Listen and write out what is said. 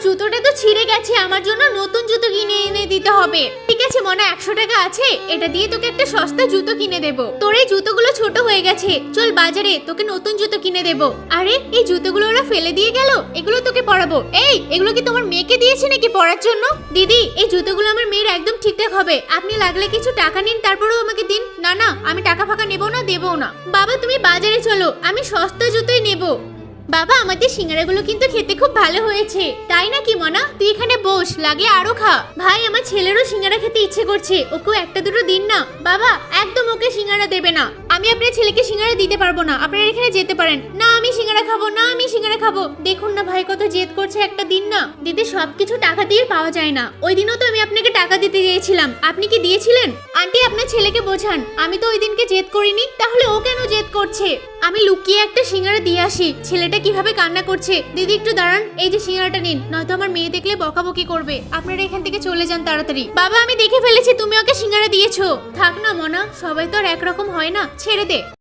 জুতোটা তো ছিঁড়ে গেছে, আমার জন্য নতুন জুতো কিনে এনে দিতে হবে। ঠিক আছে মনা, 100 টাকা আছে, এটা দিয়ে তোকে একটা সস্তা জুতো কিনে দেবো। তোর এই জুতোগুলো ছোট হয়ে গেছে, চল বাজারে তোকে নতুন জুতো কিনে দেবো। আরে এই জুতোগুলো ওরা ফেলে দিয়ে গেল, এগুলো তোকে পরাবো। এই এগুলো কি তোমার মেয়েকে দিয়েছে নাকি পরার জন্য? দিদি এই জুতোগুলো আমার মেয়ের একদম ঠিকঠাক হবে, আপনি লাগলে কিছু টাকা নিন, তারপরেও আমাকে দিন। না না, আমি টাকা ফাঁকা নেবো না, দেবো না। বাবা তুমি বাজারে চলো, আমি সস্তা জুতোই নেবো। বাবা আমাদের সিঙ্গারাগুলো কিন্তু খেতে খুব ভালো হয়েছে। তাই নাকি মনা? তুই এখানে বস, লাগলে আরো খা। ভাই আমার ছেলেরও সিঙ্গারা খেতে ইচ্ছে করছে, ওকেও একটা দুটো দিন না। বাবা একদম ওকে সিঙ্গারা দেবে না, আমি আপনার ছেলেকে সিঙ্গারা দিতে পারবো না, আপনারা এখানে যেতে পারেন। না আমি সিঙ্গারা খাবো, না আমি সিঙ্গারা খাবো। দেখুন না ভাই কত জেদ করছে, একটা দিন না। দিদি সবকিছু টাকা দিয়ে পাওয়া যায় না, ওই দিনও তো আমি আপনাকে টাকা দিতে চেয়েছিলাম, আপনি কি দিয়েছিলেন? আন্টি আপনার ছেলেকে বোঝান, আমি তো ওই দিনকে জেদ করিনি, তাহলে ও কেন জেদ করছে? আমি লুকিয়ে একটা সিঙ্গারা দিয়ে আসি, ছেলেটা কিভাবে কান্না করছে। দিদি একটু দাঁড়ান, এই যে সিঙ্গারাটা নিন, নয়তো আমার মেয়ে দেখলে বকাবকি করবে। আপনারা এখান থেকে চলে যান তাড়াতাড়ি। বাবা আমি দেখে ফেলেছি তুমি ওকে সিঙ্গারা দিয়েছো। থাক না মনা, সবাই তো আর একরকম হয় না, ছেড়ে দে।